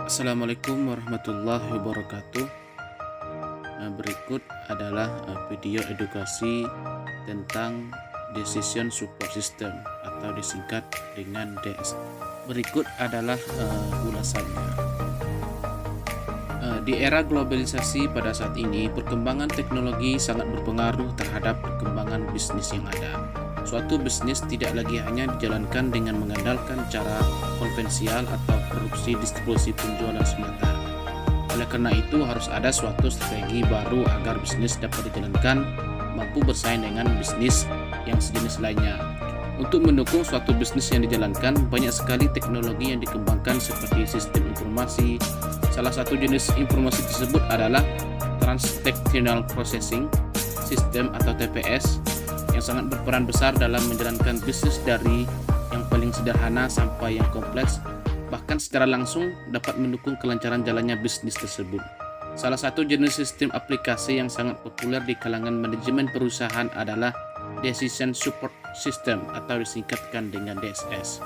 Assalamualaikum warahmatullahi wabarakatuh. Berikut adalah video edukasi tentang Decision Support System atau disingkat dengan DS. Berikut adalah ulasannya. Di era globalisasi pada saat ini, perkembangan teknologi sangat berpengaruh terhadap perkembangan bisnis yang ada. Suatu bisnis tidak lagi hanya dijalankan dengan mengandalkan cara konvensional atau produksi distribusi penjualan semata. Oleh karena itu, harus ada suatu strategi baru agar bisnis dapat dijalankan mampu bersaing dengan bisnis yang sejenis lainnya. Untuk mendukung suatu bisnis yang dijalankan, banyak sekali teknologi yang dikembangkan seperti sistem informasi. Salah satu jenis informasi tersebut adalah Transactional Processing System atau TPS, yang sangat berperan besar dalam menjalankan bisnis dari yang paling sederhana sampai yang kompleks, bahkan secara langsung dapat mendukung kelancaran jalannya bisnis tersebut. Salah satu jenis sistem aplikasi yang sangat populer di kalangan manajemen perusahaan adalah Decision Support System atau disingkatkan dengan DSS.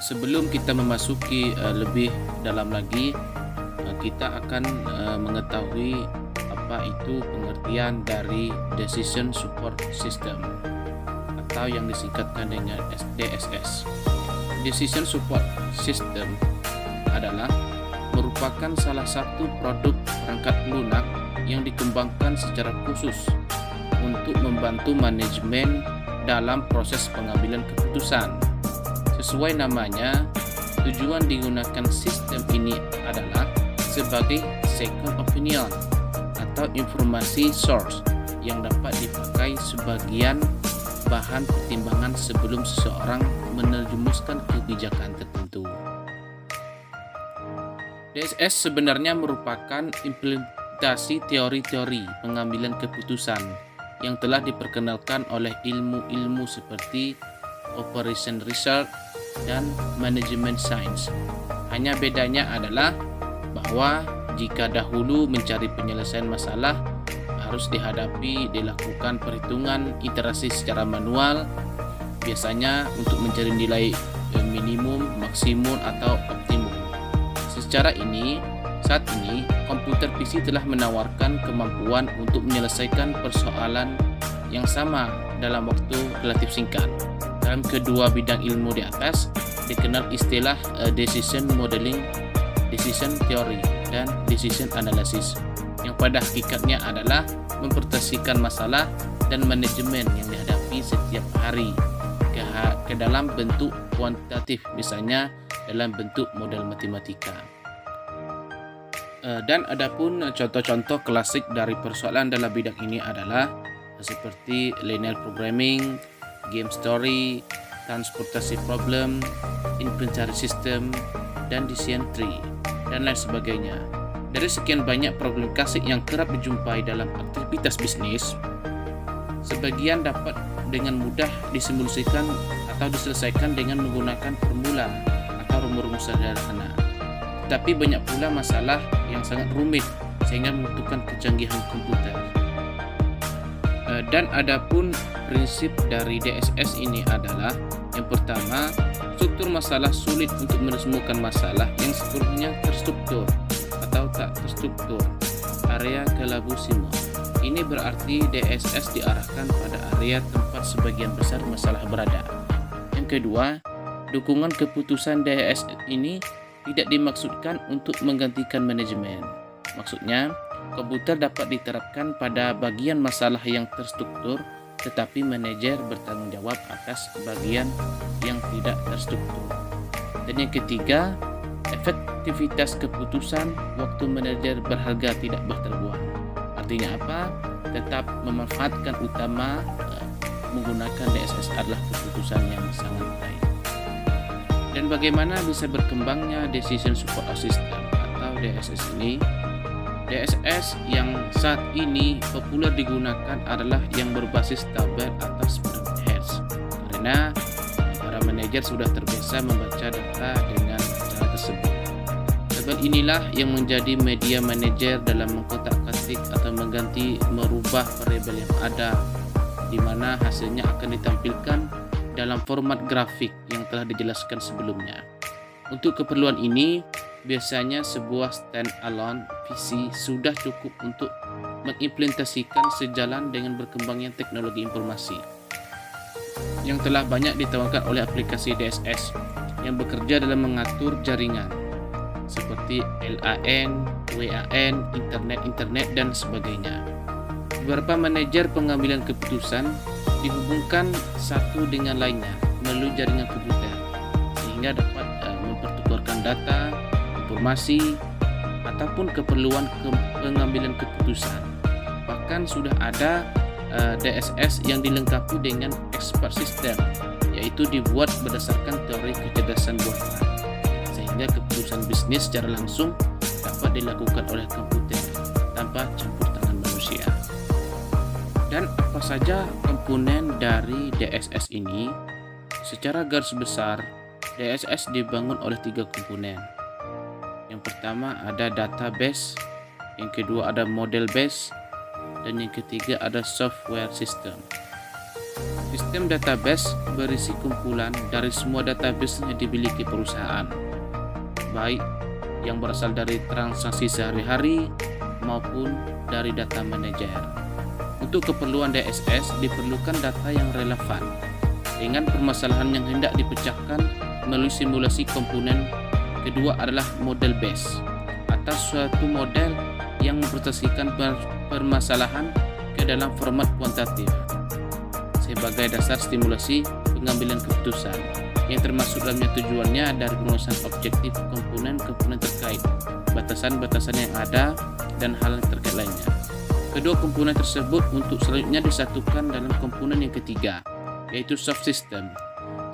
Sebelum kita memasuki lebih dalam lagi, kita akan mengetahui apa itu pengertian dari Decision Support System atau yang disingkatkan dengan DSS. Decision Support System adalah merupakan salah satu produk perangkat lunak yang dikembangkan secara khusus untuk membantu manajemen dalam proses pengambilan keputusan. Sesuai namanya, tujuan digunakan sistem ini adalah sebagai second opinion atau informasi source yang dapat dipakai sebagian bahan pertimbangan sebelum seseorang menerjumuskan kebijakan tertentu. DSS sebenarnya merupakan implementasi teori-teori pengambilan keputusan yang telah diperkenalkan oleh ilmu-ilmu seperti Operation Research dan Management Science. Hanya bedanya adalah bahwa jika dahulu mencari penyelesaian masalah harus dilakukan perhitungan iterasi secara manual, biasanya untuk mencari nilai minimum, maksimum, atau optimum. Saat ini komputer PC telah menawarkan kemampuan untuk menyelesaikan persoalan yang sama dalam waktu relatif singkat. Dalam kedua bidang ilmu di atas dikenal istilah decision modeling, decision theory, dan decision analysis, yang pada hakikatnya adalah mempresentasikan masalah dan manajemen yang dihadapi setiap hari ke dalam bentuk kuantitatif, misalnya dalam bentuk model matematika. Dan adapun contoh-contoh klasik dari persoalan dalam bidang ini adalah seperti linear programming, game story, transportasi problem, inventory system, dan decision tree, dan lain sebagainya. Dari sekian banyak problem klasik yang kerap dijumpai dalam aktivitas bisnis, sebagian dapat dengan mudah disimulasikan atau diselesaikan dengan menggunakan formula atau rumus-rumus sederhana. Tetapi banyak pula masalah yang sangat rumit sehingga membutuhkan kecanggihan komputer. Dan adapun prinsip dari DSS ini adalah, yang pertama, struktur masalah sulit untuk menemukan masalah yang sepenuhnya terstruktur atau tak terstruktur, area kolabusimon. Ini berarti DSS diarahkan pada area tempat sebagian besar masalah berada. Yang kedua, dukungan keputusan DSS ini tidak dimaksudkan untuk menggantikan manajemen. Maksudnya, komputer dapat diterapkan pada bagian masalah yang terstruktur, tetapi manajer bertanggung jawab atas bagian yang tidak terstruktur. Dan yang ketiga, efektivitas keputusan waktu manajer berharga tidak terbuang. Artinya apa? Tetap memanfaatkan utama menggunakan DSS adalah keputusan yang sangat baik. Dan bagaimana bisa berkembangnya Decision Support System atau DSS ini? DSS yang saat ini populer digunakan adalah yang berbasis tabel atau spreadsheet, karena para manajer sudah terbiasa membaca data dengan cara tersebut. Tabel inilah yang menjadi media manajer dalam mengkotak-katik atau merubah variabel yang ada, di mana hasilnya akan ditampilkan dalam format grafik yang telah dijelaskan sebelumnya. Untuk keperluan ini, biasanya sebuah stand-alone PC sudah cukup untuk mengimplementasikan sejalan dengan berkembangnya teknologi informasi yang telah banyak ditawarkan oleh aplikasi DSS yang bekerja dalam mengatur jaringan seperti LAN, WAN, internet, dan sebagainya. Beberapa manajer pengambilan keputusan dihubungkan satu dengan lainnya melalui jaringan komputer sehingga dapat mempertukarkan data, informasi, ataupun keperluan pengambilan keputusan. Bahkan sudah ada DSS yang dilengkapi dengan expert system, yaitu dibuat berdasarkan teori kecerdasan buatan, sehingga keputusan bisnis secara langsung dapat dilakukan oleh komputer tanpa campur tangan manusia. Dan apa saja komponen dari DSS ini? Secara garis besar, DSS dibangun oleh 3 komponen. Yang pertama ada database, yang kedua ada model base, dan yang ketiga ada software system. Sistem database berisi kumpulan dari semua database yang dimiliki perusahaan, baik yang berasal dari transaksi sehari-hari maupun dari data manajer. Untuk keperluan DSS diperlukan data yang relevan dengan permasalahan yang hendak dipecahkan melalui simulasi komponen. Kedua adalah model base atau suatu model yang mempresentasikan permasalahan ke dalam format kuantitatif sebagai dasar stimulasi pengambilan keputusan yang termasuk dalamnya tujuannya dari perumusan objektif komponen-komponen terkait, batasan-batasan yang ada, dan hal terkait lainnya. Kedua komponen tersebut untuk selanjutnya disatukan dalam komponen yang ketiga, yaitu soft system.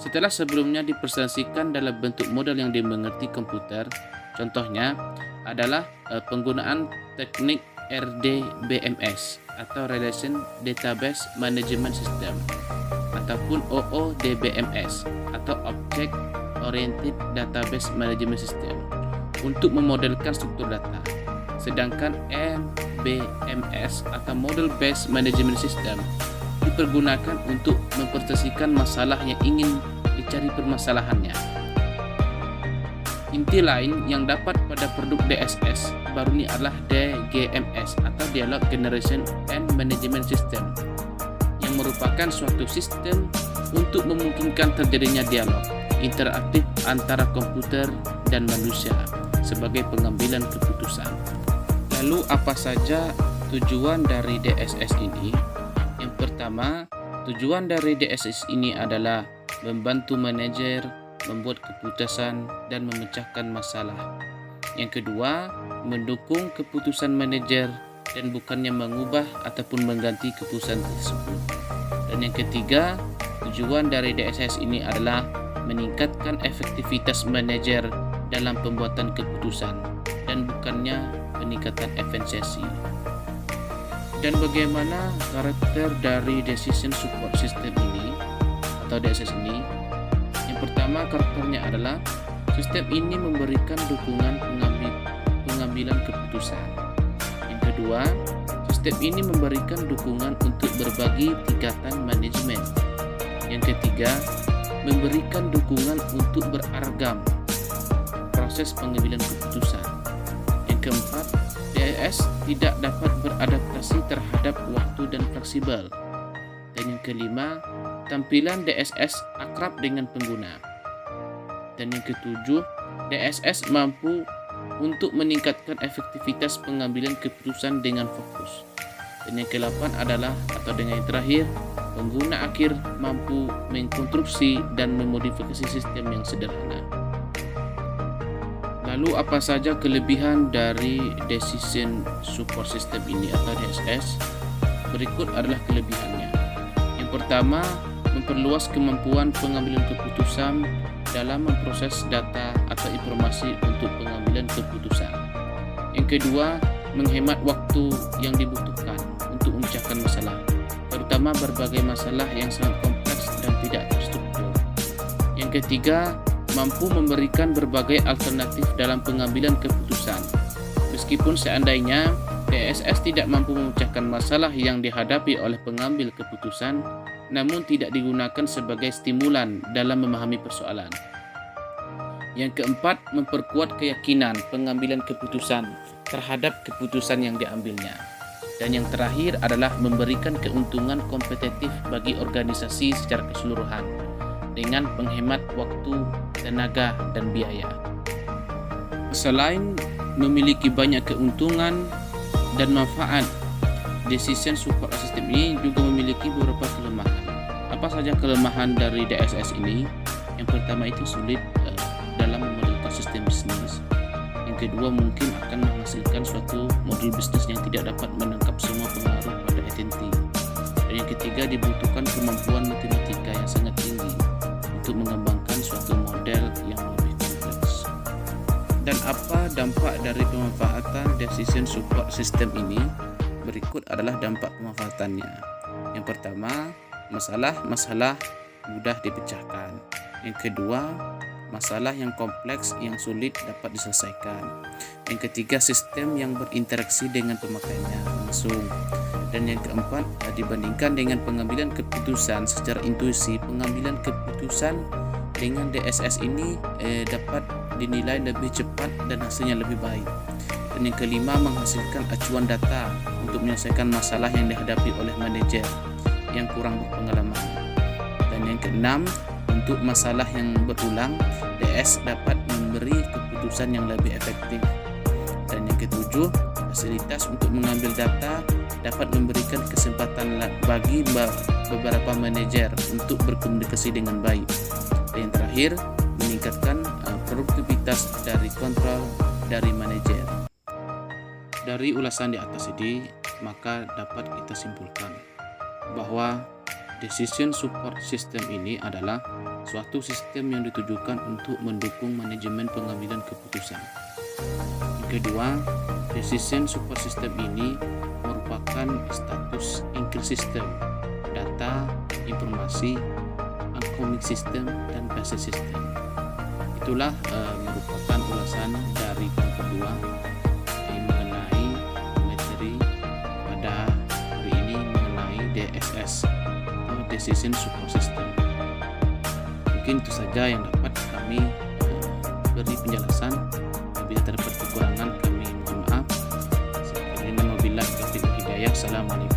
Setelah sebelumnya dipresentasikan dalam bentuk model yang dimengerti komputer, contohnya adalah penggunaan teknik RDBMS atau Relation Database Management System ataupun OODBMS atau Object Oriented Database Management System untuk memodelkan struktur data. Sedangkan MBMS atau Model Based Management System dipergunakan untuk mempresentasikan masalah yang ingin dicari permasalahannya. Inti lain yang dapat pada produk DSS baru ini adalah DGMS atau Dialog Generation and Management System, yang merupakan suatu sistem untuk memungkinkan terjadinya dialog interaktif antara komputer dan manusia sebagai pengambilan keputusan. Lalu apa saja tujuan dari DSS ini? Yang pertama, tujuan dari DSS ini adalah membantu manajer membuat keputusan dan memecahkan masalah. Yang kedua, mendukung keputusan manajer dan bukannya mengubah ataupun mengganti keputusan tersebut. Dan yang ketiga, tujuan dari DSS ini adalah meningkatkan efektivitas manajer dalam pembuatan keputusan dan bukannya peningkatan efisiensi. Dan bagaimana karakter dari Decision Support System ini atau DSS ini? Yang pertama, karakternya adalah sistem ini memberikan dukungan pengambilan keputusan. Yang kedua, sistem ini memberikan dukungan untuk berbagi tingkatan manajemen. Yang ketiga, memberikan dukungan untuk beragam proses pengambilan keputusan. Yang keempat, DSS tidak dapat beradaptasi terhadap waktu dan fleksibel. Dan yang kelima, tampilan DSS akrab dengan pengguna. Dan yang ketujuh, DSS mampu untuk meningkatkan efektivitas pengambilan keputusan dengan fokus. Dan yang ke-8 adalah, atau dengan yang terakhir, pengguna akhir mampu mengkonstruksi dan memodifikasi sistem yang sederhana. Lalu apa saja kelebihan dari Decision Support System ini atau DSS? Berikut adalah kelebihannya. Yang pertama, memperluas kemampuan pengambilan keputusan dalam memproses data atau informasi untuk pengambilan keputusan. Yang kedua, menghemat waktu yang dibutuhkan untuk memecahkan masalah, terutama berbagai masalah yang sangat kompleks dan tidak terstruktur. Yang ketiga, mampu memberikan berbagai alternatif dalam pengambilan keputusan. Meskipun seandainya DSS tidak mampu memecahkan masalah yang dihadapi oleh pengambil keputusan, namun tidak digunakan sebagai stimulan dalam memahami persoalan. Yang keempat, memperkuat keyakinan pengambilan keputusan terhadap keputusan yang diambilnya. Dan yang terakhir adalah memberikan keuntungan kompetitif bagi organisasi secara keseluruhan dengan penghemat waktu, tenaga, dan biaya. Selain memiliki banyak keuntungan dan manfaat, Decision Support System ini juga memiliki beberapa kelemahan. Apa saja kelemahan dari DSS ini? Yang pertama itu sulit dalam memodelkan sistem bisnis. Yang kedua, mungkin akan menghasilkan suatu model bisnis yang tidak dapat menangkap semua pengaruh pada identity. Dan yang ketiga, dibutuhkan kemampuan matematika yang sangat tinggi untuk mengembangkan suatu model yang lebih kompleks. Dan apa dampak dari pemanfaatan Decision Support System ini? Berikut adalah dampak pemanfaatannya. Yang pertama, masalah-masalah mudah dipecahkan. Yang kedua, masalah yang kompleks yang sulit dapat diselesaikan. Yang ketiga, sistem yang berinteraksi dengan pemakainya langsung. Dan yang keempat, dibandingkan dengan pengambilan keputusan secara intuisi, pengambilan keputusan dengan DSS ini dapat dinilai lebih cepat dan hasilnya lebih baik. Dan yang kelima, menghasilkan acuan data untuk menyelesaikan masalah yang dihadapi oleh manajer yang kurang berpengalaman. Dan yang keenam, untuk masalah yang berulang, DS dapat memberi keputusan yang lebih efektif. Dan yang ketujuh, fasilitas untuk mengambil data dapat memberikan kesempatan bagi beberapa manajer untuk berkomunikasi dengan baik. Dan yang terakhir, meningkatkan produktivitas dari kontrol dari manajer. Dari ulasan di atas ini, maka dapat kita simpulkan bahwa Decision Support System ini adalah suatu sistem yang ditujukan untuk mendukung manajemen pengambilan keputusan. Yang kedua, Decision Support System ini merupakan status increase system, data, informasi, incoming system, dan basis system. Itulah merupakan ulasan dari yang kedua mengenai materi pada hari ini mengenai DSS. Decision Support System. Mungkin itu saja yang dapat kami beri penjelasan. Apabila terdapat kekurangan, kami mohon maaf. Wabillahi taufiq wal hidayah. Assalamualaikum.